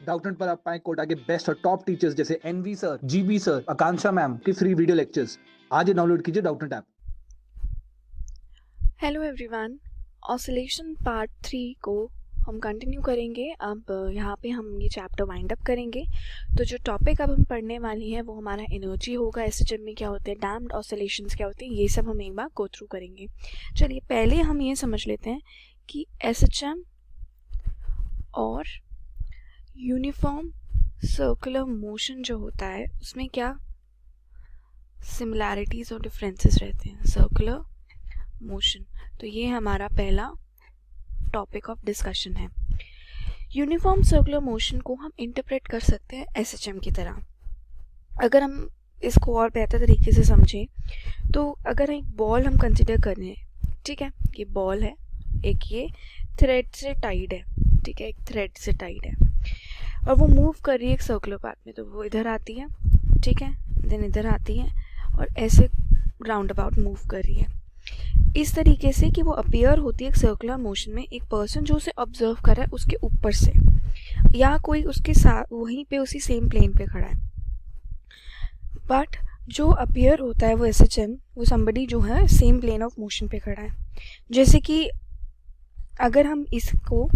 Doubtnut पर आप पाएं कोटा के बेस्ट और टॉप टीचर्स जैसे एनवी सर, जीबी सर, आकांक्षा मैम की फ्री वीडियो लेक्चर्स। आज ही डाउनलोड कीजिए Doubtnut app. Hello everyone, oscillation part 3 को हम कंटिन्यू करेंगे। अब यहाँ पे हम ये चैप्टर वाइंड अप करेंगे। तो जो टॉपिक अब हम पढ़ने वाली है वो हमारा एनर्जी होगा, एसएचएम में क्या होते हैं, डैम्प्ड ऑसिलेशंस क्या होते हैं, ये सब हम एक बार गो थ्रू करेंगे। चलिए पहले हम ये समझ लेते हैं कि एसएचएम और यूनिफॉर्म सर्कुलर मोशन जो होता है उसमें क्या सिमिलैरिटीज़ और डिफरेंसेस रहते हैं। सर्कुलर मोशन, तो ये हमारा पहला टॉपिक ऑफ डिस्कशन है। यूनिफॉर्म सर्कुलर मोशन को हम इंटरप्रेट कर सकते हैं एसएचएम की तरह। अगर हम इसको और बेहतर तरीके से समझें तो अगर एक बॉल हम कंसिडर कर रहे हैं, ठीक है, ये बॉल है, एक ये थ्रेड से टाइड है, ठीक है, एक थ्रेड से टाइड है और वो मूव कर रही है एक सर्कुलर पाथ में। तो वो इधर आती है, ठीक है, देन इधर आती है और ऐसे राउंड अबाउट मूव कर रही है इस तरीके से कि वो अपीयर होती है एक सर्कुलर मोशन में। एक पर्सन जो उसे ऑब्जर्व कर रहा है उसके ऊपर से, या कोई उसके साथ वहीं पे उसी सेम प्लेन पे खड़ा है। बट जो अपीयर होता है वो एसएचएम, वो समबडी जो है सेम प्लेन ऑफ मोशन पे खड़ा है। जैसे कि अगर हम इसको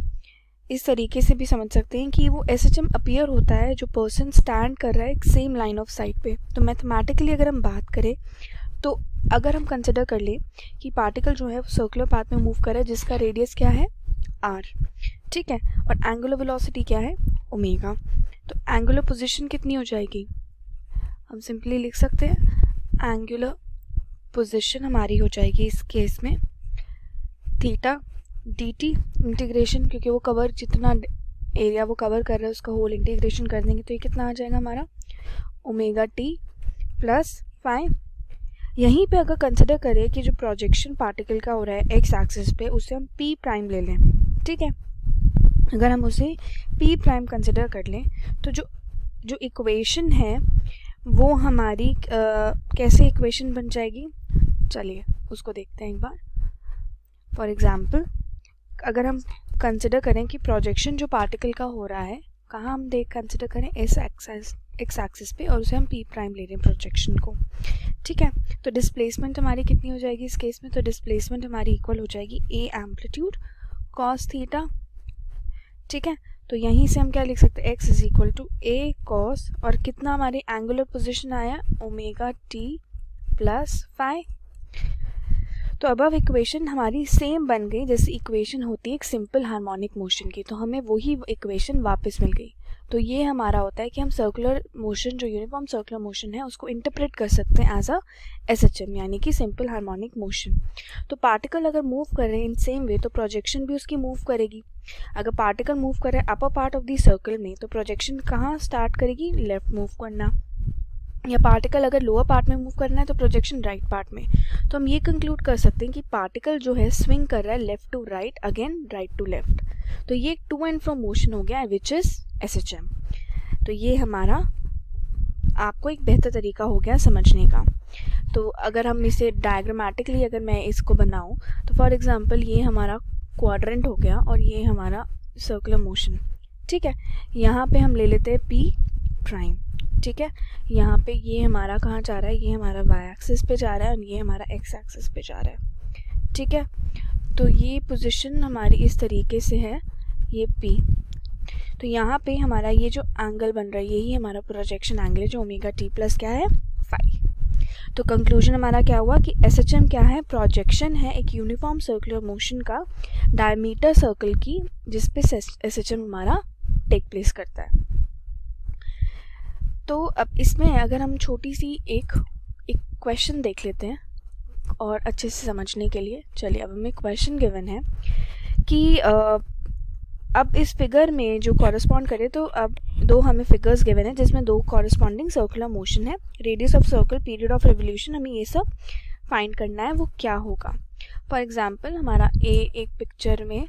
इस तरीके से भी समझ सकते हैं कि वो एसएचएम अपीयर होता है जो पर्सन स्टैंड कर रहा है एक सेम लाइन ऑफ साइट पे। तो मैथमेटिकली अगर हम बात करें तो अगर हम कंसिडर कर ले कि पार्टिकल जो है वो सर्कुलर पाथ में मूव कर रहा है जिसका रेडियस क्या है r, ठीक है, और एंगुलर वेलोसिटी क्या है ओमेगा, तो एंगुलर पोजीशन कितनी हो जाएगी, हम सिंपली लिख सकते हैं एंगुलर पोजीशन हमारी हो जाएगी इस केस में थीटा dt इंटीग्रेशन, क्योंकि वो कवर जितना एरिया वो कवर कर रहा है उसका होल इंटीग्रेशन कर देंगे तो ये कितना आ जाएगा हमारा ओमेगा t प्लस फाइव। यहीं पे अगर कंसिडर करें कि जो प्रोजेक्शन पार्टिकल का हो रहा है एक्स एक्सिस पे उसे हम पी प्राइम ले लें, ठीक है, अगर हम उसे पी प्राइम कंसिडर कर लें तो जो इक्वेशन है वो हमारी कैसे इक्वेशन बन जाएगी, चलिए उसको देखते हैं एक बार। फॉर एग्जांपल अगर हम कंसिडर करें कि प्रोजेक्शन जो पार्टिकल का हो रहा है कहाँ हम कंसिडर करें एक्स एक्सिस पे और उसे हम पी प्राइम ले रहे हैं प्रोजेक्शन को, ठीक है, तो डिस्प्लेसमेंट हमारी कितनी हो जाएगी इस केस में, तो डिस्प्लेसमेंट हमारी इक्वल हो जाएगी ए एम्पलीट्यूड कॉस थीटा, ठीक है। तो यहीं से हम क्या लिख सकते हैं x is equal to a cos और कितना हमारी एंगुलर पोजीशन आया ओमेगा टी प्लस फाइव। तो अब इक्वेशन हमारी सेम बन गई जैसे इक्वेशन होती है एक सिंपल हार्मोनिक मोशन की, तो हमें वही इक्वेशन वापस मिल गई। तो ये हमारा होता है कि हम सर्कुलर मोशन जो यूनिफॉर्म सर्कुलर मोशन है उसको इंटरप्रेट कर सकते हैं एज अ एसएचएम, यानी कि सिंपल हार्मोनिक मोशन। तो पार्टिकल अगर मूव कर रहे हैं इन सेम वे तो प्रोजेक्शन भी उसकी मूव करेगी। अगर पार्टिकल मूव कर रहा है upper part of the circle में तो प्रोजेक्शन कहाँ स्टार्ट करेगी, लेफ्ट मूव करना, या पार्टिकल अगर लोअर पार्ट में मूव करना है तो प्रोजेक्शन राइट पार्ट में। तो हम ये कंक्लूड कर सकते हैं कि पार्टिकल जो है स्विंग कर रहा है left to right, again right to left. तो ये टू एंड फ्रो मोशन हो गया विच इज एसएचएम। तो ये हमारा आपको एक बेहतर तरीका हो गया समझने का। तो अगर हम इसे डायग्रामेटिकली अगर मैं इसको बनाऊं तो फॉर एग्जांपल ये हमारा क्वाड्रेंट हो गया और ये हमारा सर्कुलर मोशन, ठीक है। यहाँ पे हम ले लेते हैं पी प्राइम, ठीक है, यहाँ पे ये हमारा कहाँ जा रहा है, ये हमारा वाई एक्सिस पे जा रहा है और ये हमारा एक्स एक्सिस पे जा रहा है, ठीक है। तो ये पोजीशन हमारी इस तरीके से है, ये पी। तो यहाँ पे हमारा ये जो एंगल बन रहा है यही हमारा प्रोजेक्शन एंगल है जो ओमेगा टी प्लस क्या है फाइव। तो कंक्लूजन हमारा क्या हुआ कि एसएचएम क्या है, प्रोजेक्शन है एक यूनिफॉर्म सर्कुलर मोशन का डायमीटर सर्कल की जिसपे एसएचएम हमारा टेक प्लेस करता है। तो अब इसमें अगर हम छोटी सी एक क्वेश्चन देख लेते हैं और अच्छे से समझने के लिए, चलिए अब हमें क्वेश्चन गिवन है कि अब इस फिगर में जो कॉरेस्पॉन्ड करे, तो अब दो हमें फिगर्स गिवन है जिसमें दो कॉरेस्पॉन्डिंग सर्कुलर मोशन है, radius of circle, period of revolution, हमें ये सब फाइंड करना है वो क्या होगा। फॉर एग्जांपल हमारा एक पिक्चर में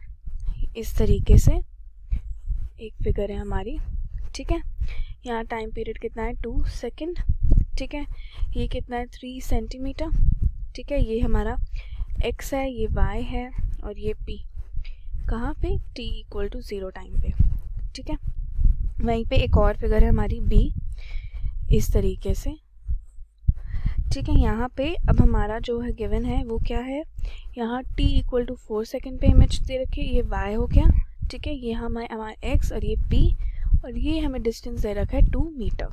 इस तरीके से एक फिगर है हमारी, ठीक है, यहाँ टाइम पीरियड कितना है 2 सेकेंड, ठीक है, ये कितना है 3 सेंटीमीटर, ठीक है, ये हमारा x है, ये y है और ये p कहाँ पे t इक्वल टू 0 टाइम पे, ठीक है। वहीं पे एक और फिगर है हमारी बी, इस तरीके से, ठीक है। यहाँ पे अब हमारा जो है गिवन है वो क्या है, यहाँ t इक्वल टू 4 सेकेंड पे इमेज दे रखी है, ये y हो गया, ठीक है। ये हमारा x और ये p, और ये हमें डिस्टेंस दे रखा है 2 मीटर,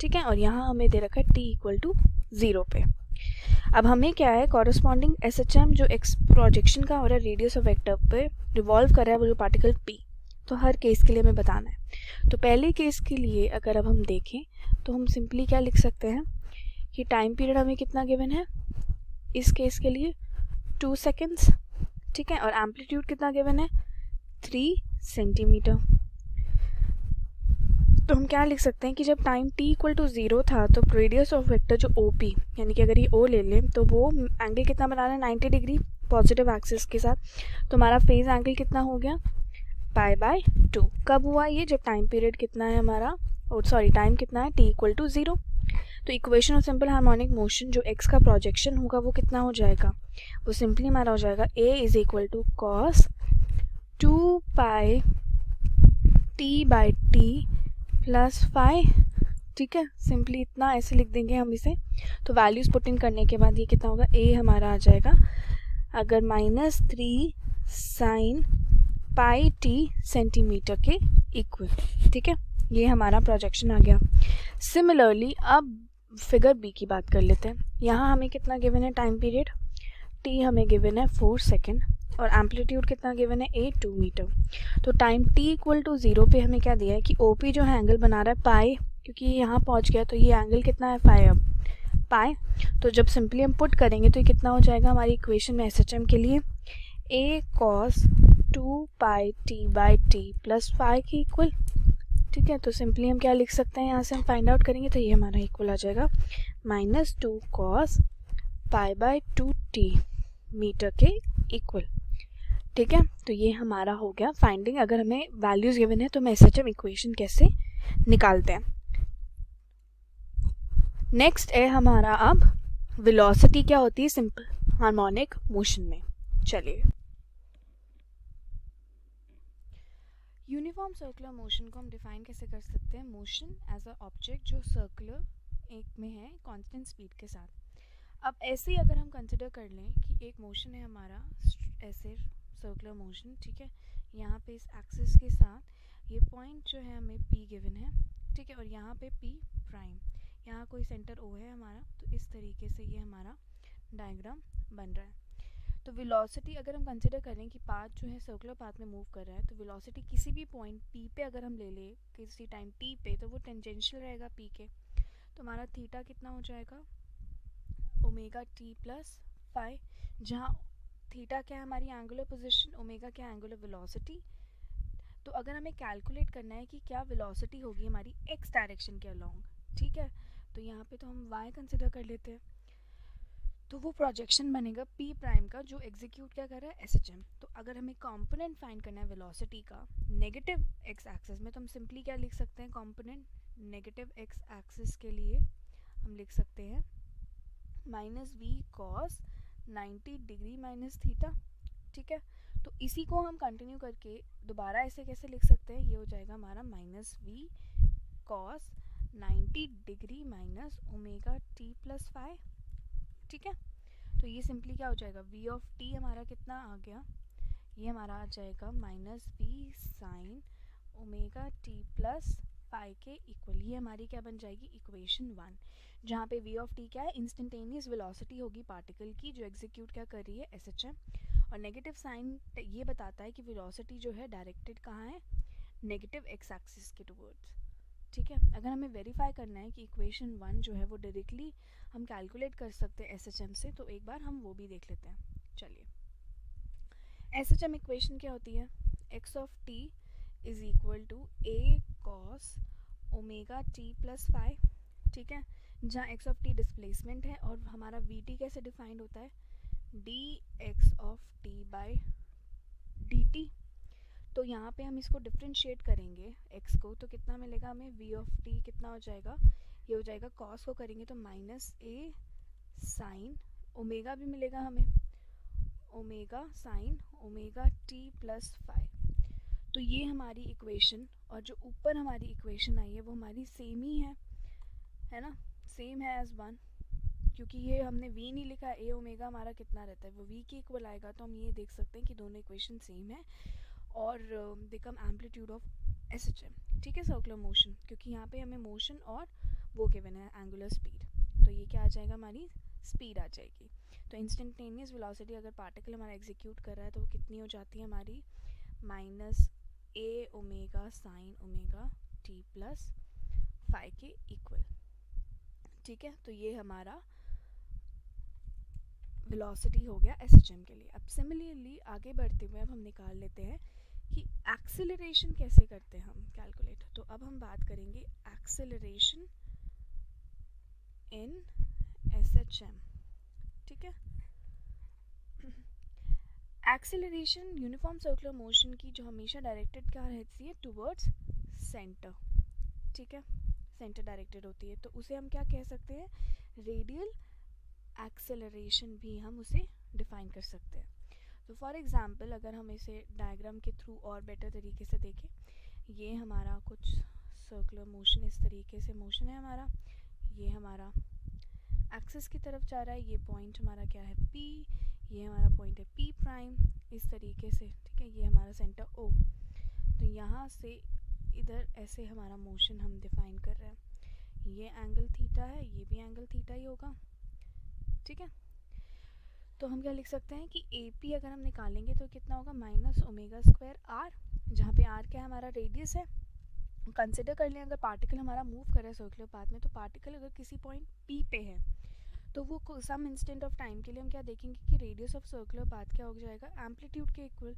ठीक है। और यहाँ हमें दे रखा है t इक्वल टू 0 पे। अब हमें क्या है, कॉरस्पॉन्डिंग SHM जो एक्स प्रोजेक्शन का हो रहा है रेडियस ऑफ वेक्टर पे रिवॉल्व कर रहा है वो जो पार्टिकल p, तो हर केस के लिए हमें बताना है। तो पहले केस के लिए अगर अब हम देखें तो हम सिंपली क्या लिख सकते हैं कि टाइम पीरियड हमें कितना गिवन है इस केस के लिए 2 सेकेंड्स, ठीक है। और एम्पलीट्यूड कितना गिवन है 3 सेंटीमीटर। तो हम क्या लिख सकते हैं कि जब टाइम t इक्वल टू 0 था तो रेडियस ऑफ वेक्टर जो OP, यानी कि अगर ये O ले लें तो वो एंगल कितना बना रहा है 90 डिग्री पॉजिटिव एक्सिस के साथ, तो हमारा फेज एंगल कितना हो गया π/2। कब हुआ ये, जब टाइम पीरियड कितना है हमारा, टाइम कितना है t इक्वल टू 0। तो equation of simple harmonic motion जो x का प्रोजेक्शन होगा वो कितना हो जाएगा, वो सिंपली हमारा हो जाएगा a is equal to cos 2π t/t plus phi, ठीक है। सिंपली इतना ऐसे लिख देंगे हम इसे। तो वैल्यूज पुट इन करने के बाद ये कितना होगा, a हमारा आ जाएगा अगर -3 sin πt सेंटीमीटर के इक्वल, ठीक है। ये हमारा प्रोजेक्शन आ गया। सिमिलरली अब फिगर बी की बात कर लेते हैं। यहाँ हमें कितना गिवन है टाइम पीरियड, t हमें गिवन है 4 सेकेंड और एम्पलीट्यूड कितना गिवन है 2 मीटर। तो टाइम t इक्वल टू 0 पे हमें क्या दिया है कि OP जो है एंगल बना रहा है पाई, क्योंकि ये यहाँ पहुँच गया तो ये एंगल कितना है फाइ, अब पाई। तो जब सिंपली हम पुट करेंगे तो ये कितना हो जाएगा हमारी इक्वेशन में SHM के लिए a cos 2π t/t plus phi के इक्वल, ठीक है। तो सिंपली हम क्या लिख सकते हैं, यहाँ से हम फाइंड आउट करेंगे तो ये हमारा इक्वल आ जाएगा -2 cos π/2t मीटर के इक्वल, ठीक है। तो ये हमारा हो गया फाइंडिंग। अगर हमें वैल्यूज गिवन है तो हम SHM इक्वेशन कैसे निकालते हैं। नेक्स्ट है हमारा अब वेलोसिटी क्या होती है सिंपल हार्मोनिक मोशन में। चलिए, यूनिफॉर्म सर्कुलर मोशन को हम डिफाइन कैसे कर सकते हैं, मोशन एज अ ऑब्जेक्ट जो सर्कुलर एक में है कांस्टेंट स्पीड के साथ। अब ऐसे ही अगर हम कंसिडर कर लें कि एक मोशन है हमारा ऐसे सर्कुलर मोशन, ठीक है। यहाँ पे इस एक्सिस के साथ ये पॉइंट जो है हमें P गिवन है, ठीक है। और यहाँ पे P प्राइम, यहाँ कोई सेंटर O है हमारा, तो इस तरीके से ये हमारा डायग्राम बन रहा है। तो वेलोसिटी अगर हम कंसिडर करें कि पाथ जो है सर्कुलर पाथ में मूव कर रहा है, तो वेलोसिटी किसी भी पॉइंट P पे अगर हम ले लें किसी टाइम T पे, तो वो टेंजेंशियल रहेगा P के। तो हमारा थीटा कितना हो जाएगा ओमेगा t प्लस फाइ, जहाँ थीटा क्या है हमारी एंगुलर पोजीशन, ओमेगा क्या है एंगुलर वेलोसिटी। तो अगर हमें कैलकुलेट करना है कि क्या वेलोसिटी होगी हमारी x डायरेक्शन के अलोंग, ठीक है। तो यहाँ पे तो हम y कंसिडर कर लेते हैं, तो वो प्रोजेक्शन बनेगा P प्राइम का जो एग्जीक्यूट क्या कर रहा है SHM। तो अगर हमें कंपोनेंट फाइंड करना है वेलोसिटी का नेगेटिव x एक्सिस में, तो हम सिंपली क्या लिख सकते हैं, कंपोनेंट नेगेटिव x एक्सिस के लिए हम लिख सकते हैं -v cos 90 degree minus theta, ठीक है। तो इसी को हम कंटिन्यू करके दोबारा ऐसे कैसे लिख सकते हैं, ये हो जाएगा हमारा -v cos 90 degree minus omega t plus phi, ठीक है। तो ये सिंपली क्या हो जाएगा, v ऑफ t हमारा कितना आ गया, ये हमारा आ जाएगा -v sign omega t plus pi के इक्वल। ये हमारी क्या बन जाएगी इक्वेशन 1, जहाँ पे v ऑफ t क्या है इंस्टेंटेनियस वेलोसिटी होगी पार्टिकल की जो एग्जीक्यूट क्या कर रही है SHM, और नेगेटिव साइन ये बताता है कि वेलोसिटी जो है डायरेक्टेड कहाँ है नेगेटिव x एक्सिस के टुवर्ड्स, ठीक है। अगर हमें वेरीफाई करना है कि इक्वेशन 1 जो है वो डायरेक्टली हम कैलकुलेट कर सकते हैं SHM से, तो एक बार हम वो भी देख लेते हैं। चलिए, SHM इक्वेशन क्या होती है, x of t is equal to a cos omega t plus phi, ठीक है। जहाँ x ऑफ t डिस्प्लेसमेंट है और हमारा vt कैसे डिफाइंड होता है dx of t by dt। तो यहाँ पे हम इसको डिफ्रेंशिएट करेंगे x को, तो कितना मिलेगा हमें, v ऑफ t कितना हो जाएगा, ये हो जाएगा cos को करेंगे तो -a साइन ओमेगा भी मिलेगा हमें, omega sine omega t plus phi. तो ये हमारी इक्वेशन और जो ऊपर हमारी इक्वेशन आई है वो हमारी सेम ही है ना, सेम है एज वन, क्योंकि ये हमने v नहीं लिखा, ए ओमेगा हमारा कितना रहता है वो v के इक्वल आएगा। तो हम ये देख सकते हैं कि दोनों इक्वेशन सेम है और become amplitude of S H M, ठीक है, सर्कुलर मोशन, क्योंकि यहाँ पे हमें मोशन और वो गिवन है एंगुलर स्पीड, तो ये क्या आ जाएगा, हमारी स्पीड आ जाएगी। तो इंस्टेंटेनियस वेलोसिटी अगर पार्टिकल हमारा एग्जीक्यूट कर रहा है तो वो कितनी हो जाती है हमारी, minus a omega sine omega t plus phi के इक्वल, ठीक है। तो ये हमारा वेलोसिटी हो गया एस एच एम के लिए। अब सिमिलरली आगे बढ़ते हुए अब हम निकाल लेते हैं कि एक्सेलरेशन कैसे करते हैं हम कैलकुलेट। तो अब हम बात करेंगे acceleration in S H M, ठीक है। एक्सेलरेशन यूनिफॉर्म सर्कुलर मोशन की जो हमेशा डायरेक्टेड क्या रहती है, टुवर्ड्स सेंटर, ठीक है, सेंटर डायरेक्टेड होती है, तो उसे हम क्या कह सकते हैं, रेडियल एक्सेलरेशन भी हम उसे डिफाइन कर सकते हैं। तो फॉर एग्जांपल अगर हम इसे डायग्राम के थ्रू और बेटर तरीके से देखें, ये हमारा कुछ सर्कुलर मोशन, इस तरीके से मोशन है हमारा, ये हमारा एक्सिस की तरफ जा रहा है, ये पॉइंट हमारा क्या है P, ये हमारा पॉइंट है P प्राइम, इस तरीके से, ठीक है, ये हमारा सेंटर O। तो यहाँ से इधर ऐसे हमारा मोशन हम डिफाइन कर रहे हैं, ये एंगल थीटा है, ये भी एंगल थीटा ही होगा, ठीक है। तो हम क्या लिख सकते हैं कि ए पी अगर हम निकालेंगे तो कितना होगा, माइनस ओमेगा स्क्वायर आर, जहाँ पे आर क्या है, हमारा रेडियस है। कंसिडर कर लें अगर पार्टिकल हमारा मूव कर रहा है सर्कुलर पाथ में, तो पार्टिकल अगर किसी पॉइंट पी पे है तो वो सम इंस्टेंट ऑफ टाइम के लिए हम क्या देखेंगे कि रेडियस ऑफ सर्कुलर पाथ क्या हो जाएगा, एम्पलीट्यूड के इक्वल।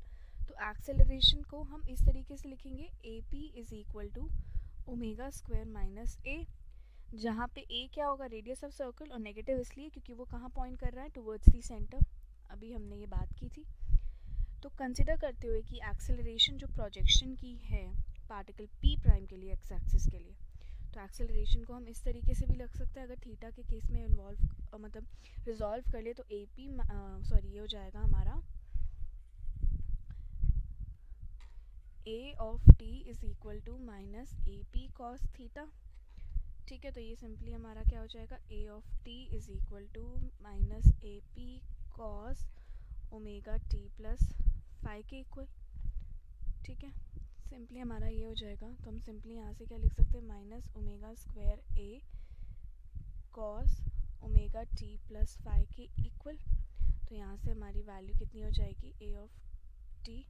तो एक्सेलरेशन को हम इस तरीके से लिखेंगे, a p is equal to omega square minus a, जहाँ पे ए क्या होगा, रेडियस ऑफ सर्कल, और नेगेटिव इसलिए क्योंकि वो कहाँ पॉइंट कर रहा है, टुवर्ड्स दी सेंटर, अभी हमने ये बात की थी। तो कंसिडर करते हुए कि एक्सेलरेशन जो प्रोजेक्शन की है पार्टिकल पी प्राइम के लिए एक्स एक्सिस के लिए, तो एक्सेलरेशन को हम इस तरीके से भी लिख सकते हैं, अगर थीटा के केस में इन्वॉल्व मतलब रिजॉल्व कर ले तो ए पी सॉरी ये हो जाएगा हमारा a of t is equal to minus a p cos theta, ठीक है। तो ये सिंपली हमारा क्या हो जाएगा, a of t is equal to minus a p cos omega t plus phi के इक्वल, ठीक है। सिंपली हमारा ये हो जाएगा, तो हम सिंपली यहाँ से क्या लिख सकते हैं, minus omega square a cos omega t plus phi के इक्वल। तो यहाँ से हमारी वैल्यू कितनी हो जाएगी, ए ऑफ टी,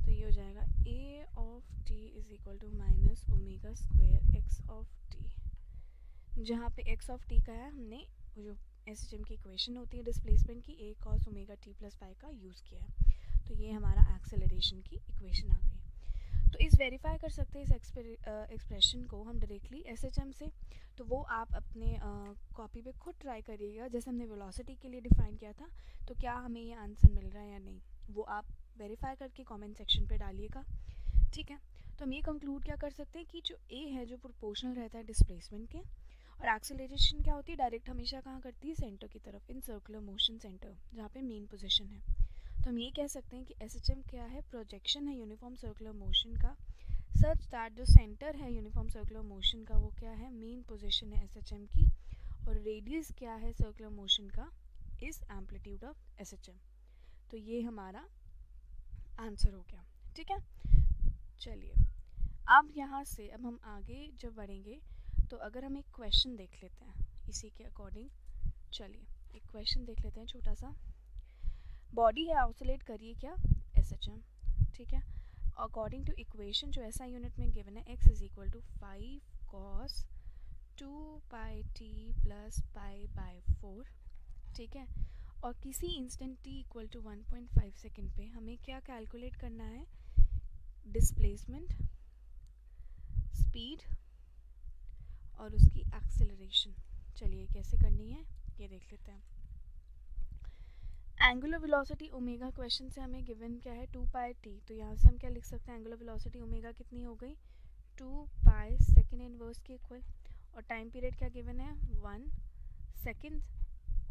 तो ये हो जाएगा a of t is equal to minus omega square x of t, जहाँ पे एक्स ऑफ टी का है हमने वो जो एस एच एम की इक्वेशन होती है डिस्प्लेसमेंट की, a cos omega t plus phi का यूज़ किया है। तो ये हमारा एक्सेलरेशन की इक्वेशन आ गई। तो इस वेरीफाई कर सकते हैं इस एक्सप्रेशन को हम डायरेक्टली एस एच एम से। तो वो आप अपने कॉपी पे खुद ट्राई करिएगा, जैसे हमने वेलोसिटी के लिए डिफ़ाइन किया था, तो क्या हमें ये आंसर मिल रहा है या नहीं, वो आप वेरीफाई करके कमेंट सेक्शन पे डालिएगा, ठीक है। तो हम ये कंक्लूड क्या कर सकते हैं कि जो ए है जो प्रोपोर्शनल रहता है डिस्प्लेसमेंट के, और एक्सेलरेशन क्या होती है, डायरेक्ट हमेशा कहाँ करती है, सेंटर की तरफ, इन सर्कुलर मोशन सेंटर, जहाँ पे मेन पोजीशन है। तो हम ये कह सकते हैं कि एस एच एम क्या है, प्रोजेक्शन है यूनिफॉर्म सर्कुलर मोशन का, सच दैट जो सेंटर है यूनिफॉर्म सर्कुलर मोशन का वो क्या है, मेन पोजीशन है एस एच एम की, और रेडियस क्या है सर्कुलर मोशन का, is amplitude of S H M. तो ये हमारा आंसर हो गया, ठीक है। चलिए अब यहाँ से अब हम आगे जब बढ़ेंगे तो अगर हम एक क्वेश्चन देख लेते हैं इसी के अकॉर्डिंग, चलिए एक क्वेश्चन देख लेते हैं छोटा सा। बॉडी है ऑसिलेट करिए क्या, एस एच एम, ठीक है। अकॉर्डिंग टू इक्वेशन जो ऐसा यूनिट में गिवन है, x is equal to 5 cos 2 pi t plus pi by 4, ठीक है। और किसी instant t equal to 1.5 second पे हमें क्या कैलकुलेट करना है, डिस्प्लेसमेंट, स्पीड और उसकी एक्सेलरेशन। चलिए कैसे करनी है ये देख लेते हैं। एंगुलर वेलोसिटी ओमेगा क्वेश्चन से हमें गिवन क्या है, 2 पाई टी, तो यहाँ से हम क्या लिख सकते हैं, एंगुलर वेलोसिटी ओमेगा कितनी हो गई, 2 पाई सेकेंड इनवर्स के इक्वल, और टाइम पीरियड क्या गिवन है, 1 सेकेंड,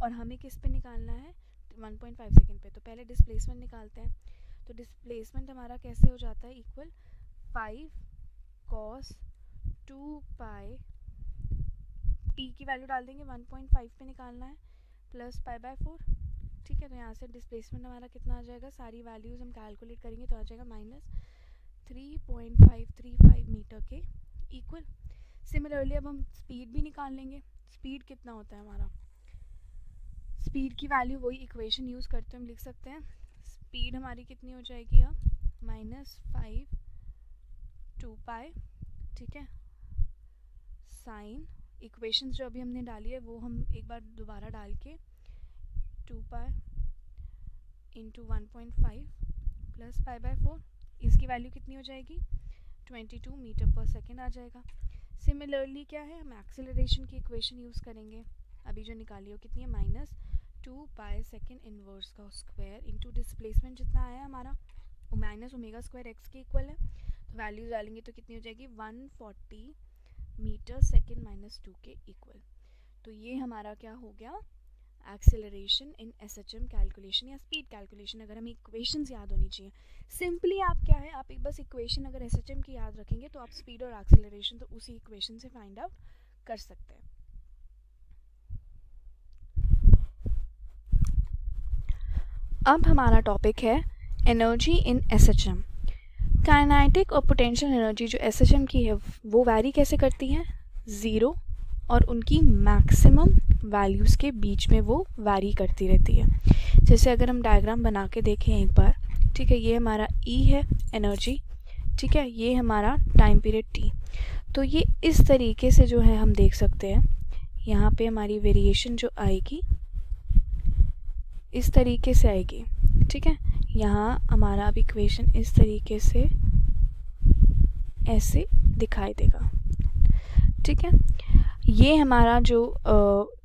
और हमें किस पे निकालना है, 1.5 सेकेंड पे। तो पहले डिस्प्लेसमेंट निकालते हैं, तो डिस्प्लेसमेंट हमारा कैसे हो जाता है, इक्वल 5 cos 2 पाई, t की वैल्यू डाल देंगे 1.5 पे निकालना है, प्लस पाई बाय 4। ठीक है, तो यहाँ से डिस्प्लेसमेंट हमारा कितना आ जाएगा, सारी वैल्यूज़ हम कैलकुलेट करेंगे तो आ जाएगा -3.535 मीटर के इक्वल। सिमिलरली अब हम स्पीड भी निकाल लेंगे। स्पीड कितना होता है हमारा, स्पीड की वैल्यू वही इक्वेशन यूज़ करते हम लिख सकते हैं। स्पीड हमारी कितनी हो जाएगी अब, -5 2 पाई, ठीक है, साइन इक्वेशंस जो अभी हमने डाली है वो हम एक बार दोबारा डाल के 2 pi into 1.5 plus pi by 4, इसकी वैल्यू कितनी हो जाएगी 22 मीटर पर सेकेंड आ जाएगा। सिमिलरली क्या है, हम एक्सेलरेशन की इक्वेशन यूज़ करेंगे, अभी जो निकाली हो कितनी है, -2 पाई सेकेंड इनवर्स का स्क्वायर इंटू डिस्प्लेसमेंट जितना आया हमारा माइनस ओमेगा स्क्वायर एक्स के इक्वल है, तो वैल्यूज डालेंगे तो कितनी हो जाएगी 140 मीटर सेकेंड -2 के इक्वल। तो ये हमारा क्या हो गया, एक्सेलरेशन इन एसएचएम कैलकुलेशन या स्पीड कैलकुलेशन। अगर हमें इक्वेशंस याद होनी चाहिए, सिंपली आप क्या है, आप एक बस इक्वेशन अगर एसएचएम की याद रखेंगे तो आप स्पीड और एक्सेलरेशन तो उसी इक्वेशन से फाइंड आउट कर सकते हैं। अब हमारा टॉपिक है एनर्जी इन एसएचएम। काइनेटिक और पोटेंशियल एनर्जी जो एसएचएम की है वो वैरी कैसे करती है, ज़ीरो और उनकी मैक्सिमम वैल्यूज़ के बीच में वो वैरी करती रहती है। जैसे अगर हम डायग्राम बना के देखें एक बार, ठीक है, ये हमारा ई है एनर्जी, ठीक है, ये हमारा टाइम पीरियड टी। तो ये इस तरीके से जो है हम देख सकते हैं, यहाँ पे हमारी वेरिएशन जो आएगी इस तरीके से आएगी, ठीक है। यहाँ हमारा अब इक्वेशन इस तरीके से ऐसे दिखाई देगा, ठीक है। ये हमारा जो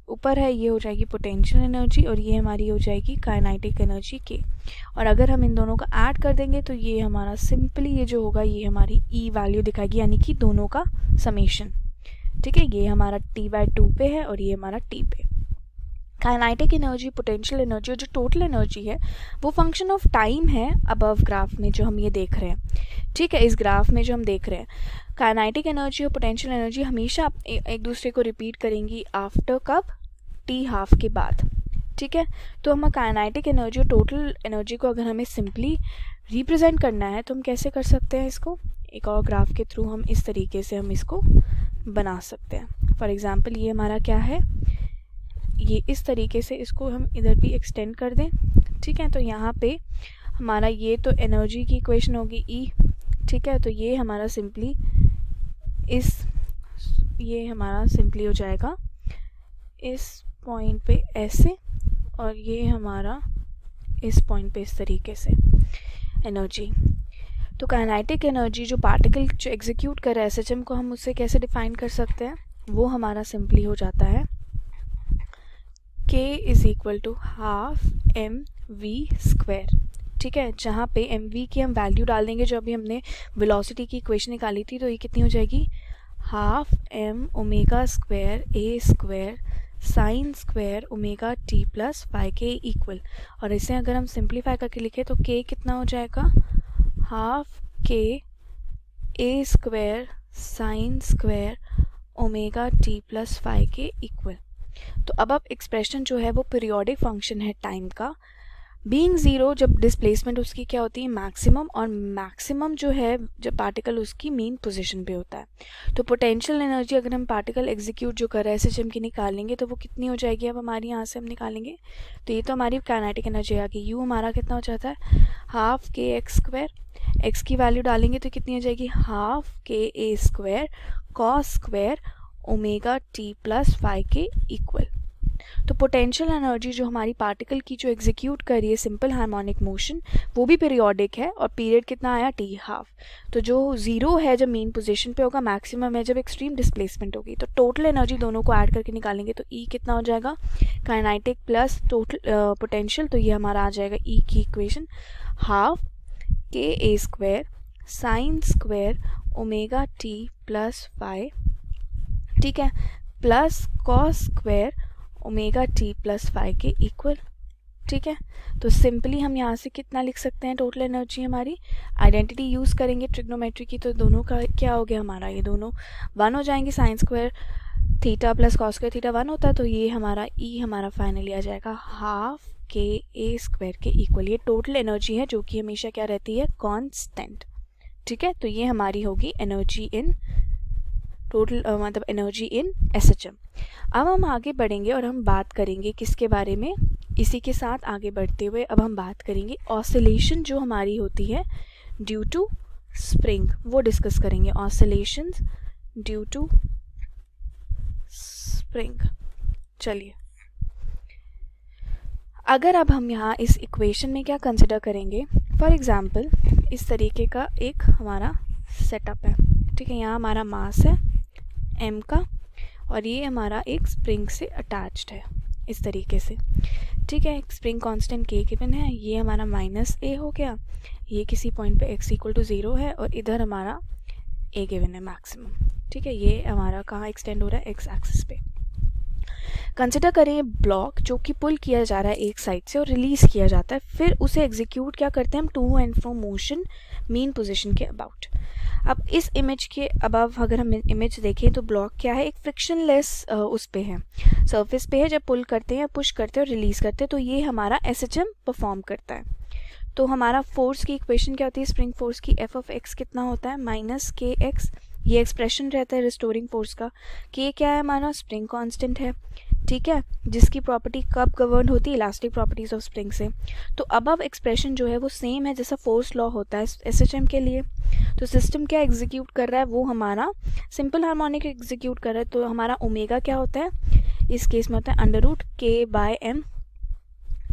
ऊपर है ये हो जाएगी पोटेंशियल एनर्जी और ये हमारी हो जाएगी काइनेटिक एनर्जी के। और अगर हम इन दोनों का ऐड कर देंगे तो ये हमारा सिंपली ये जो होगा ये हमारी ई वैल्यू दिखाएगी, यानी कि दोनों का समेशन, ठीक है। ये हमारा t/2 पे है और ये हमारा t पे। काइनेटिक एनर्जी, पोटेंशियल एनर्जी और जो टोटल एनर्जी है वो फंक्शन ऑफ टाइम है अबव ग्राफ में जो हम ये देख रहे हैं, ठीक है। इस ग्राफ में जो हम देख रहे हैं काइनेटिक एनर्जी और पोटेंशियल एनर्जी हमेशा एक दूसरे को रिपीट करेंगी आफ्टर कब, t½ के बाद, ठीक है। तो हम काइनेटिक एनर्जी और टोटल एनर्जी को अगर हमें सिंपली रिप्रेजेंट करना है तो हम कैसे कर सकते हैं इसको, एक और ग्राफ के थ्रू हम इस तरीके से हम इसको बना सकते हैं। फॉर एग्ज़ाम्पल ये हमारा क्या है, ये इस तरीके से इसको हम इधर भी एक्सटेंड कर दें, ठीक है। तो यहाँ पे हमारा ये तो एनर्जी की इक्वेशन होगी ई, ठीक है। तो ये हमारा सिंपली ये हमारा सिंपली हो जाएगा इस पॉइंट पे ऐसे और ये हमारा इस पॉइंट पे इस तरीके से एनर्जी। तो काइनेटिक एनर्जी जो पार्टिकल जो एग्जीक्यूट कर रहा है एसएचएम को, हम उससे कैसे डिफाइन कर सकते हैं, वो हमारा सिंपली हो जाता है k = ½ mv², ठीक है। जहाँ पे mv की हम वैल्यू डाल देंगे जो अभी हमने वेलोसिटी की इक्वेशन निकाली थी, तो ये कितनी हो जाएगी ½ m² a² sin² ωt plus phi के इक्वल। और इसे अगर हम सिंप्लीफाई करके लिखें तो k कितना हो जाएगा ½ k a² sin² ωt plus phi के इक्वल। तो अब एक्सप्रेशन जो है वो पीरियोडिक फंक्शन है टाइम का, बीइंग ज़ीरो जब डिस्प्लेसमेंट उसकी क्या होती है मैक्सिमम, और मैक्सिमम जो है जब पार्टिकल उसकी मेन पोजीशन पे होता है। तो पोटेंशियल एनर्जी अगर हम पार्टिकल एग्जीक्यूट जो कर रहा है एसएचएम की निकालेंगे तो वो कितनी हो जाएगी, अब हमारी यहाँ से हम निकालेंगे तो ये तो हमारी काइनेटिक एनर्जी आ गई। यू हमारा कितना हो जाता है ½ kx², एक्स की वैल्यू डालेंगे तो कितनी हो जाएगी ½ ka² cos² ωt plus phi के इक्वल। तो पोटेंशियल एनर्जी जो हमारी पार्टिकल की जो एग्जीक्यूट कर रही है सिंपल हार्मोनिक मोशन, वो भी पीरियोडिक है और पीरियड कितना आया t½ तो जो ज़ीरो है जब मेन पोजीशन पे होगा, मैक्सिमम है जब एक्सट्रीम डिस्प्लेसमेंट होगी। तो टोटल एनर्जी दोनों को ऐड करके निकालेंगे तो E कितना हो जाएगा काइनेटिक प्लस टोटल पोटेंशियल, तो ये हमारा आ जाएगा E की equation ½ ka² sin² ωt plus phi, ठीक है, plus cos² ωt plus phi के इक्वल। ठीक है। तो सिंपली हम यहाँ से कितना लिख सकते हैं टोटल एनर्जी हमारी, आइडेंटिटी यूज़ करेंगे ट्रिग्नोमेट्री की, तो दोनों का क्या हो गया हमारा, ये दोनों 1 हो जाएंगे, sine square theta plus cos square theta 1 होता है, तो ये हमारा ई हमारा फाइनली आ जाएगा हाफ के ए स्क्वायर के इक्वल। ये टोटल एनर्जी है जो कि हमेशा क्या रहती है, कांस्टेंट। ठीक है, तो ये हमारी होगी एनर्जी इन टोटल मतलब एनर्जी इन एसएचएम। अब हम आगे बढ़ेंगे और हम बात करेंगे किसके बारे में, इसी के साथ आगे बढ़ते हुए अब हम बात करेंगे ऑसिलेशन जो हमारी होती है ड्यू टू स्प्रिंग, वो डिस्कस करेंगे, ऑसिलेशंस ड्यू टू स्प्रिंग। चलिए, अगर अब हम यहाँ इस इक्वेशन में क्या कंसिडर करेंगे, फॉर एग्जांपल इस तरीके का एक हमारा सेटअप है, ठीक है, यहाँ हमारा मास है m का और ये हमारा एक स्प्रिंग से अटैच्ड है इस तरीके से, ठीक है, एक स्प्रिंग कांस्टेंट k गिवन है, ये हमारा -a हो गया, ये किसी पॉइंट पे x = 0 है और इधर हमारा a गिवन है मैक्सिमम, ठीक है, ये हमारा कहाँ एक्सटेंड हो रहा है, x एक्सिस पे। कंसिडर करें ब्लॉक जो कि पुल किया जा रहा है एक साइड से और रिलीज़ किया जाता है, फिर उसे एग्जीक्यूट क्या करते हैं हम, to and fro motion mean position के अबाउट। अब इस इमेज के अबव अगर हम इमेज देखें तो ब्लॉक क्या है, एक फ्रिक्शनलेस उस पे है, सरफेस पे है, जब पुल करते हैं, पुश करते हैं और रिलीज़ करते हैं तो ये हमारा एसएचएम परफॉर्म करता है। तो हमारा फोर्स की इक्वेशन क्या होती है, स्प्रिंग फोर्स की f(x) कितना होता है, -kx, ये एक्सप्रेशन रहता है रिस्टोरिंग फोर्स का। k क्या है हमारा, स्प्रिंग कांस्टेंट है, ठीक है, जिसकी प्रॉपर्टी कब गवर्न होती है, इलास्टिक प्रॉपर्टीज ऑफ स्प्रिंग से। तो अब एक्सप्रेशन जो है वो सेम है जैसा फोर्स लॉ होता है एसएचएम के लिए। तो सिस्टम क्या एग्जीक्यूट कर रहा है, वो हमारा सिंपल हार्मोनिक एग्जीक्यूट कर रहा है, तो हमारा ओमेगा क्या होता है, इस केस में होता है √k/m,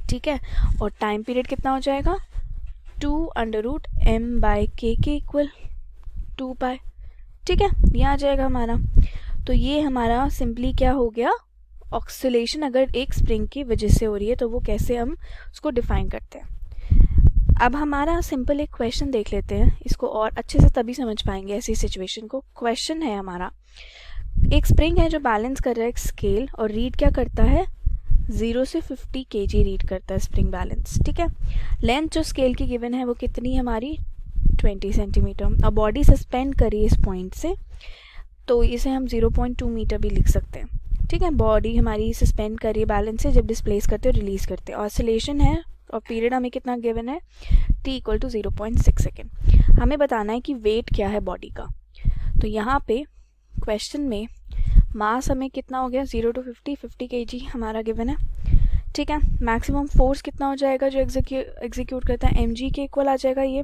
ठीक है, और टाइम पीरियड कितना हो जाएगा, 2√m/k के इक्वल 2π, ठीक है, ये आ जाएगा हमारा। तो ये हमारा सिंपली क्या हो गया, ऑक्सीलेशन अगर एक स्प्रिंग की वजह से हो रही है तो वो कैसे हम उसको डिफाइन करते हैं। अब हमारा सिंपल एक क्वेश्चन देख लेते हैं, इसको और अच्छे से तभी समझ पाएंगे ऐसी सिचुएशन को। क्वेश्चन है हमारा, एक स्प्रिंग है जो बैलेंस कर रहा है एक स्केल और रीड क्या करता है, 0 से 50 kg रीड करता है स्प्रिंग बैलेंस, ठीक है। लेंथ जो स्केल की गिवन है वो कितनी है हमारी, 20 सेंटीमीटर। अब बॉडी सस्पेंड करिए इस पॉइंट से, तो इसे हम 0.2 मीटर भी लिख सकते हैं, ठीक है। बॉडी हमारी सस्पेंड करिए बैलेंस से, जब डिस्प्लेस करते हो रिलीज करते हैं, ऑसिलेशन है और पीरियड हमें कितना गिवन है, t = 0.6 सेकेंड। हमें बताना है कि वेट क्या है बॉडी का। तो यहाँ पे क्वेश्चन में मास हमें कितना हो गया, 0 to 50 kg हमारा गिवन है, ठीक है। मैक्सिमम फोर्स कितना हो जाएगा जो एग्जीक्यूट करता है, mg के इक्वल आ जाएगा ये,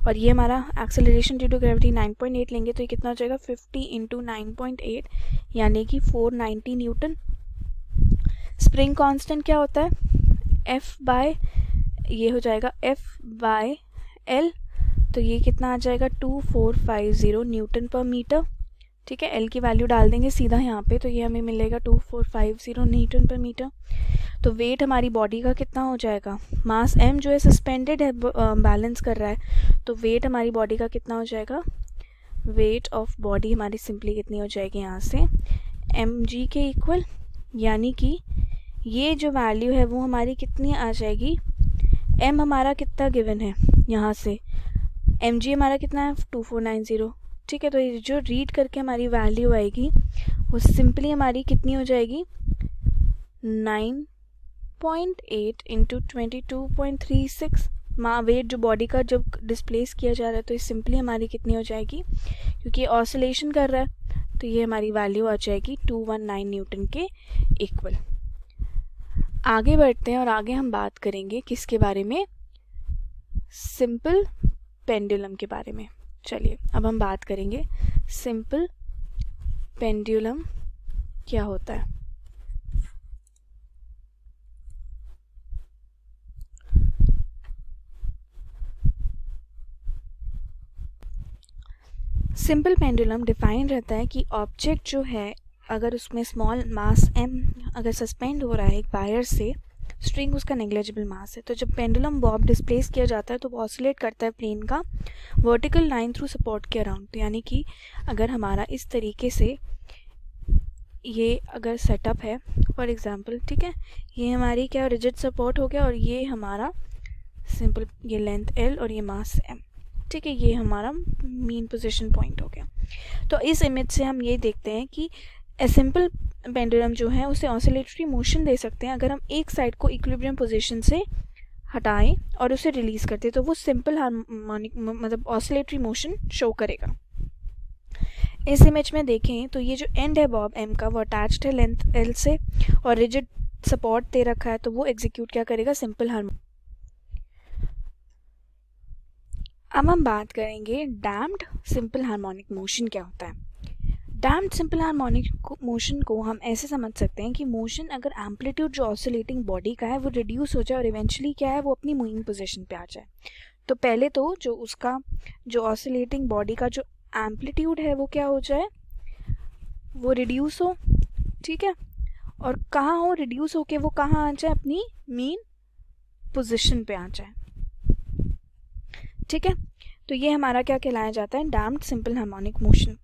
और ये हमारा एक्सेलरेशन ड्यू टू ग्रेविटी 9.8 लेंगे तो ये कितना हो जाएगा, 50 × 9.8 यानी कि 490 न्यूटन। स्प्रिंग कांस्टेंट क्या होता है, ये हो जाएगा F/L, तो ये कितना आ जाएगा 2450 न्यूटन पर मीटर, ठीक है। L की वैल्यू डाल देंगे सीधा यहाँ पे, तो ये हमें मिलेगा 2450 न्यूटन पर मीटर। तो वेट हमारी बॉडी का कितना हो जाएगा, मास m जो है सस्पेंडेड है, बैलेंस कर रहा है, तो वेट हमारी बॉडी का कितना हो जाएगा, वेट ऑफ बॉडी हमारी सिंपली कितनी हो जाएगी यहाँ से, mg के इक्वल, यानी कि ये जो वैल्यू है वो हमारी कितनी आ जाएगी, m हमारा कितना गिवन है यहाँ से, mg हमारा कितना है 2490, ठीक है। तो ये जो रीड करके हमारी वैल्यू आएगी वो सिंपली हमारी कितनी हो जाएगी, 9.8 × 22.36। वेट जो बॉडी का जब डिस्प्लेस किया जा रहा है तो ये सिंपली हमारी कितनी हो जाएगी, क्योंकि ऑसिलेशन कर रहा है तो ये हमारी वैल्यू आ जाएगी 219 न्यूटन के इक्वल। आगे बढ़ते हैं और आगे हम बात करेंगे किसके बारे में, सिंपल पेंडुलम के बारे में। चलिए अब हम बात करेंगे सिंपल पेंडुलम क्या होता है। सिंपल पेंडुलम डिफाइन रहता है कि ऑब्जेक्ट जो है अगर उसमें स्मॉल मास m अगर सस्पेंड हो रहा है एक वायर से, स्ट्रिंग उसका नेग्लिजिबल मास है, तो जब पेंडुलम बॉब डिस्प्लेस किया जाता है तो वो ऑसिलेट करता है प्लेन का वर्टिकल लाइन थ्रू सपोर्ट के अराउंड। तो यानी कि अगर हमारा इस तरीके से ये अगर सेटअप है फॉर एग्जांपल, ठीक है, ये हमारी क्या रिजिड सपोर्ट हो गया और ये हमारा सिंपल, ये लेंथ L और ये मास M, ठीक है, ये हमारा मीन पोजीशन पॉइंट हो गया। तो इस इमेज से हम ये देखते हैं कि ए सिंपल पेंडुलम जो है उसे ऑसिलेटरी मोशन दे सकते हैं अगर हम एक साइड को इक्विलिब्रियम पोजीशन से हटाएं और उसे रिलीज करते तो वो सिंपल हार्मोनिक मतलब ऑसिलेटरी मोशन शो करेगा। इस इमेज में देखें तो ये जो एंड है बॉब एम का वो अटैच्ड है लेंथ L से और रिजिड सपोर्ट दे रखा है, तो वो एग्जीक्यूट क्या करेगा, सिंपल हार्मोनिक। अब हम बात करेंगे डैम्प्ड सिंपल हार्मोनिक मोशन क्या होता है। डैम्प्ड सिंपल हार्मोनिक मोशन को हम ऐसे समझ सकते हैं कि मोशन अगर एम्पलीट्यूड जो ऑसिलेटिंग बॉडी का है वो रिड्यूस हो जाए और इवेंचुअली क्या है वो अपनी मूविंग पोजीशन पे आ जाए। तो पहले तो जो उसका जो ऑसिलेटिंग बॉडी का जो एम्पलीट्यूड है वो क्या हो जाए, वो रिड्यूस हो, ठीक है, और कहाँ हो रिड्यूस होके वो कहाँ आ जाए, अपनी मीन पोजीशन पे आ जाए, ठीक है। तो ये हमारा क्या कहलाया जाता है, damped simple harmonic motion.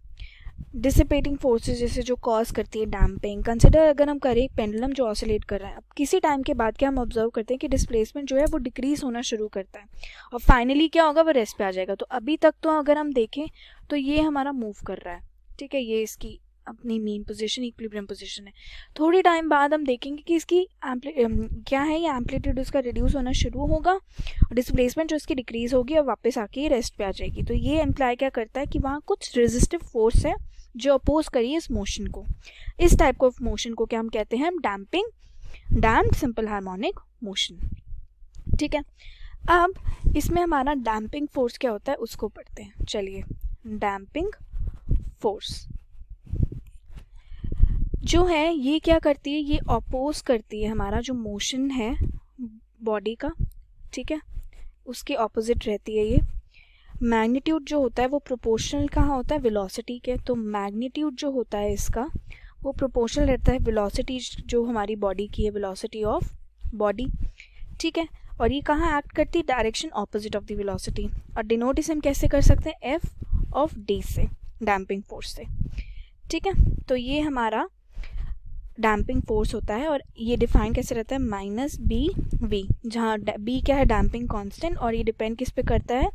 Dissipating forces जैसे जो कॉज करती है डैम्पिंग, कंसिडर अगर हम करें पेंडुलम जो ऑसिलेट कर रहा है, अब किसी टाइम के बाद क्या हम ऑब्जर्व करते हैं कि डिस्प्लेसमेंट जो है वो डिक्रीज होना शुरू करता है और फाइनली क्या होगा, वो रेस्ट पे आ जाएगा। तो अभी तक तो अगर हम देखें तो ये हमारा मूव कर रहा है, ठीक है, ये इसकी अपनी मीन पोजीशन इक्विलिब्रियम पोजीशन है। थोड़ी टाइम बाद हम देखेंगे कि इसकी क्या है, ये एम्पलीट्यूड इसका रिड्यूस होना शुरू होगा और डिस्प्लेसमेंट जो इसकी डिक्रीज होगी और वापस आके रेस्ट पे आ जाएगी। तो ये इम्प्लाई क्या करता है कि वहाँ कुछ रेजिस्टिव फोर्स है जो अपोज करिए इस मोशन को। इस टाइप ऑफ मोशन को क्या हम कहते हैं, डैम्प्ड सिंपल हार्मोनिक मोशन, ठीक है। अब इसमें हमारा डैम्पिंग फोर्स क्या होता है उसको पढ़ते हैं। चलिए, डैम्पिंग फोर्स जो है ये क्या करती है, ये अपोज करती है हमारा जो मोशन है बॉडी का, ठीक है, उसके ऑपोजिट रहती है ये। मैग्नीट्यूड जो होता है वो प्रोपोर्शनल कहाँ होता है, वेलोसिटी के, तो मैग्नीट्यूड जो होता है इसका वो प्रोपोर्शनल रहता है वेलोसिटी जो हमारी बॉडी की है, वेलोसिटी ऑफ बॉडी, ठीक है। और ये कहाँ एक्ट करती है, direction opposite of the velocity, और डिनोट इसे हम कैसे कर सकते हैं, F ऑफ D से, डैम्पिंग फोर्स से, ठीक है। तो ये हमारा डैम्पिंग फोर्स होता है और ये डिफाइन कैसे रहता है, -BV, जहाँ B क्या है, डैम्पिंग कांस्टेंट, और ये डिपेंड किस पे करता है,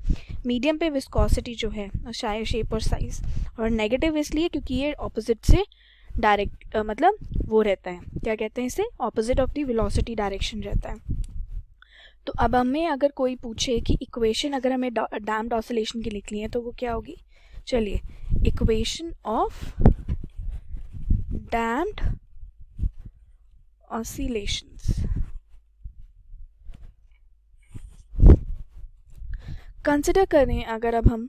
मीडियम पे विस्कोसिटी जो है, शायद शेप और साइज, और नेगेटिव इसलिए क्योंकि ये ऑपोजिट से डायरेक्ट मतलब वो रहता है, क्या कहते हैं इसे, opposite of the velocity direction रहता है। तो अब हमें अगर कोई पूछे कि इक्वेशन अगर हमें डैम्प्ड ऑसिलेशन की लिखनी है तो वो क्या होगी, चलिए, equation of damped oscillations. Consider करें अगर अब हम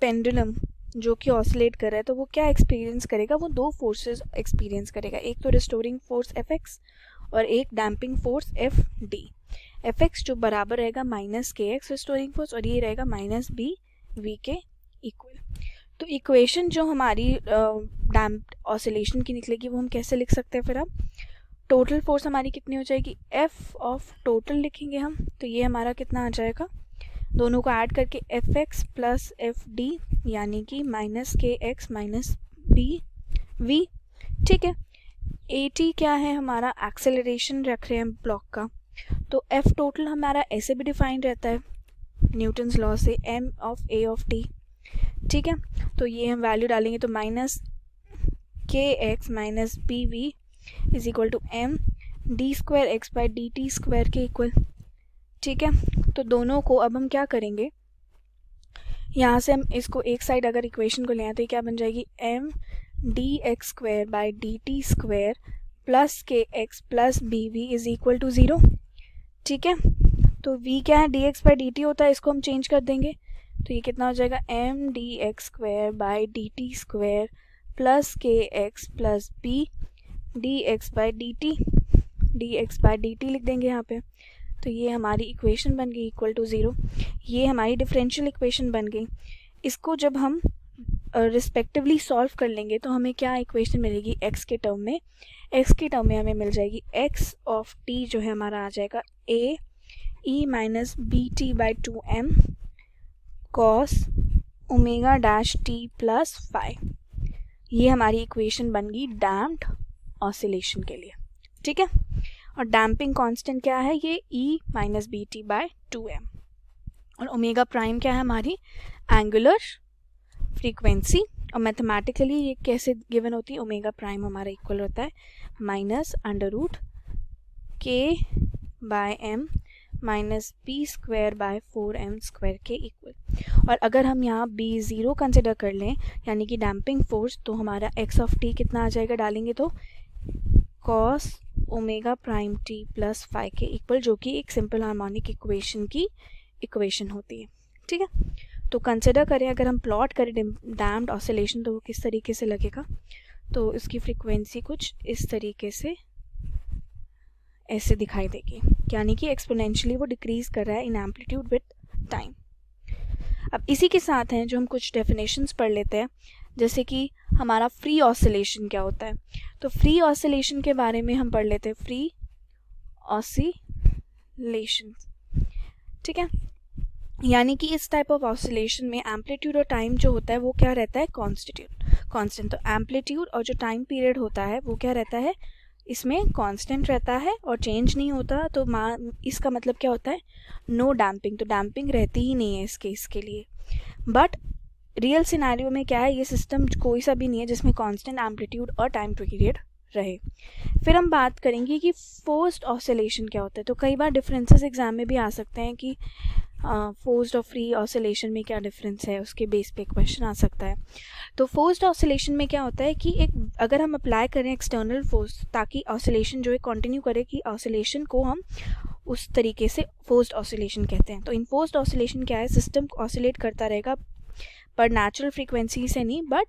पेंडुलम जो कि ऑसिलेट कर रहा है तो वो क्या एक्सपीरियंस करेगा, वो दो फोर्सेस एक्सपीरियंस करेगा, एक तो रिस्टोरिंग फोर्स Fx और एक डैम्पिंग फोर्स Fd। Fx जो बराबर रहेगा -kx रिस्टोरिंग फोर्स और ये रहेगा -bv के इक्वल। तो इक्वेशन जो हमारी डैम्प्ड ऑसिलेशन की निकलेगी वो हम कैसे लिख सकते हैं, फिर अब टोटल फोर्स हमारी कितनी हो जाएगी, F ऑफ टोटल लिखेंगे हम, तो ये हमारा कितना आ जाएगा, दोनों को ऐड करके Fx प्लस Fd यानी कि -kx -bv, ठीक है। at क्या है हमारा, एक्सेलरेशन रख रहे हैं ब्लॉक का, तो F टोटल हमारा ऐसे भी डिफाइन रहता है न्यूटन्स लॉ से, m of a of t, ठीक है। तो ये हम वैल्यू डालेंगे तो -kx -bv is equal to m d² x by dt² के इक्वल, ठीक है। तो दोनों को अब हम क्या करेंगे, यहाँ से हम इसको एक साइड अगर इक्वेशन को ले आए तो ये क्या बन जाएगी, m dx² by dt² plus kx plus bv is equal to 0, ठीक है। तो v क्या है, dx बाई dt होता है, इसको हम चेंज कर देंगे तो ये कितना हो जाएगा, m dx² by dt² plus kx plus b dx by dt लिख देंगे यहाँ पे, तो ये हमारी इक्वेशन बन गई इक्वल टू 0। ये हमारी डिफरेंशियल इक्वेशन बन गई। इसको जब हम रिस्पेक्टिवली सॉल्व कर लेंगे तो हमें क्या इक्वेशन मिलेगी, x के टर्म में, हमें मिल जाएगी x ऑफ t जो है हमारा आ जाएगा a e minus b t by 2m cos omega dash t plus phi. ये हमारी इक्वेशन बन गई डैम्प्ड ऑसिलेशन के लिए, ठीक है। और डैम्पिंग कांस्टेंट क्या है, ये E minus b t by 2m। और ओमेगा प्राइम क्या है, हमारी एंगुलर फ्रीक्वेंसी। और मैथमेटिकली ये कैसे गिवन होती है, ओमेगा प्राइम हमारा इक्वल होता है minus under root k by m minus b square by 4m square के इक्वल। और अगर हम यहाँ B0 कंसिडर कर लें, यानी कि डैम्पिंग फोर्स, तो हमारा x ऑफ t कितना आ जाएगा, डालेंगे तो cos omega prime t plus phi के इक्वल, जो कि एक सिंपल हार्मोनिक इक्वेशन की इक्वेशन होती है, ठीक है। तो कंसिडर करें, अगर हम प्लॉट करें डैम्प्ड ऑसिलेशन, तो वो किस तरीके से लगेगा, तो इसकी फ्रीक्वेंसी कुछ इस तरीके से ऐसे दिखाई देगी, यानी कि एक्सपोनेंशियली वो डिक्रीज कर रहा है इन एम्पलीट्यूड विद टाइम। अब इसी के साथ हैं जो हम कुछ डेफिनेशंस पढ़ लेते हैं, जैसे कि हमारा फ्री ऑसिलेशन क्या होता है। तो फ्री ऑसिलेशन के बारे में हम पढ़ लेते हैं, फ्री ऑसिलेशन, ठीक है। यानी कि इस टाइप ऑफ ऑसिलेशन में एम्पलीट्यूड और टाइम जो होता है वो क्या रहता है, कांस्टेंट। तो एम्पलीट्यूड और जो टाइम पीरियड होता है वो क्या रहता है, इसमें कांस्टेंट रहता है और चेंज नहीं होता। तो इसका मतलब क्या होता है, नो डैम्पिंग। तो डैम्पिंग रहती ही नहीं है इस केस के लिए। बट रियल सिनेरियो में क्या है, ये सिस्टम कोई सा भी नहीं है जिसमें कांस्टेंट एम्पलीट्यूड और टाइम पीरियड रहे। फिर हम बात करेंगे कि फोर्स्ड ऑसिलेशन क्या होता है। तो कई बार डिफरेंसेस एग्जाम में भी आ सकते हैं कि फोर्स्ड और फ्री ऑसिलेशन में क्या डिफरेंस है, उसके बेस पे क्वेश्चन आ सकता है। तो फोर्स्ड ऑसिलेशन में क्या होता है कि अगर हम अप्लाई करें एक्सटर्नल फोर्स ताकि ऑसिलेशन जो है कंटिन्यू करे, कि ऑसिलेशन को हम उस तरीके से फोर्स्ड ऑसिलेशन कहते हैं। तो इन फोर्स्ड ऑसिलेशन क्या है, सिस्टम ऑसिलेट करता रहेगा पर नेचुरल फ्रीक्वेंसी से नहीं, बट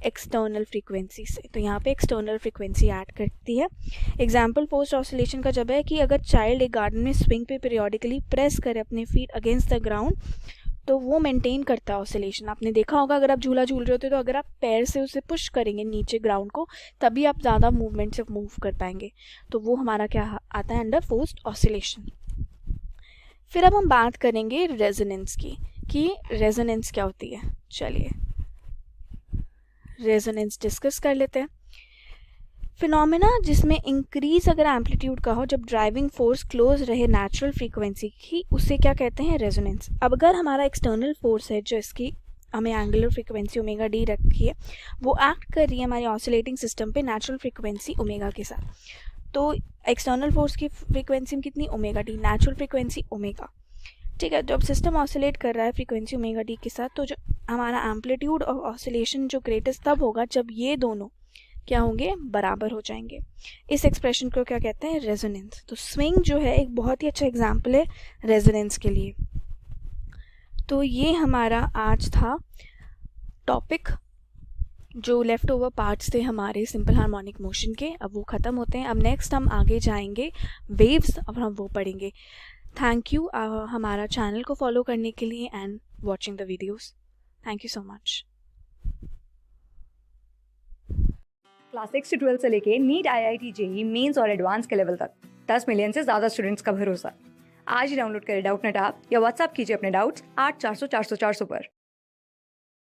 एक्सटर्नल फ्रीक्वेंसी से। तो यहाँ पे एक्सटर्नल फ्रीक्वेंसी ऐड करती है। एग्जाम्पल फोर्स्ड ऑसिलेशन का जब है कि अगर चाइल्ड एक गार्डन में स्विंग पे पीरियोडिकली प्रेस करे अपने फीट अगेंस्ट द ग्राउंड, तो वो मेंटेन करता है ऑसिलेशन। आपने देखा होगा, अगर आप झूला झूल रहे होते तो अगर आप पैर से उसे पुश करेंगे नीचे ग्राउंड को, तभी आप ज़्यादा मूवमेंट से मूव कर पाएंगे। तो वो हमारा क्या आता है, अंडर फोर्स्ड ऑसिलेशन। फिर अब हम बात करेंगे रेजोनेंस की, कि रेजोनेंस क्या होती है। चलिए रेजोनेंस डिस्कस कर लेते हैं। फिनोमेना जिसमें इंक्रीज अगर एम्पलीट्यूड का हो, जब ड्राइविंग फोर्स क्लोज रहे नेचुरल फ्रीक्वेंसी की, उससे क्या कहते हैं, रेजोनेंस। अब अगर हमारा एक्सटर्नल फोर्स है जो इसकी हमें एंगुलर फ्रीक्वेंसी ओमेगा डी रखी है, वो एक्ट कर रही है हमारी ऑसिलेटिंग सिस्टम पे नेचुरल फ्रीक्वेंसी ओमेगा के साथ। तो एक्सटर्नल फोर्स की फ्रीक्वेंसी कितनी, omega D, natural frequency omega, ठीक है। जब सिस्टम ऑसिलेट कर रहा है फ्रीक्वेंसी ओमेगा डी के साथ, तो जो हमारा एम्पलीट्यूड ऑफ ऑसिलेशन जो ग्रेटेस्ट तब होगा जब ये दोनों क्या होंगे, बराबर हो जाएंगे। इस एक्सप्रेशन को क्या कहते हैं, रेजोनेंस। तो स्विंग जो है एक बहुत ही अच्छा एग्जाम्पल है रेजोनेंस के लिए। तो ये हमारा आज था टॉपिक, जो लेफ्ट ओवर पार्ट्स थे हमारे सिंपल हार्मोनिक मोशन के, अब वो ख़त्म होते हैं। अब नेक्स्ट हम आगे जाएंगे वेव्स, अब हम वो पढ़ेंगे। थैंक यू हमारा चैनल को फॉलो करने के लिए and watching the videos. Thank you so much. Class 6 से 12 से लेके नीट, IIT, JEE मेंस और एडवांस के लेवल तक 10 मिलियन से ज़्यादा स्टूडेंट्स का भरोसा। आज ही डाउनलोड करें डाउटनेट ऐप या व्हाट्सएप कीजिए अपने डाउट्स 8400 400 400 पर।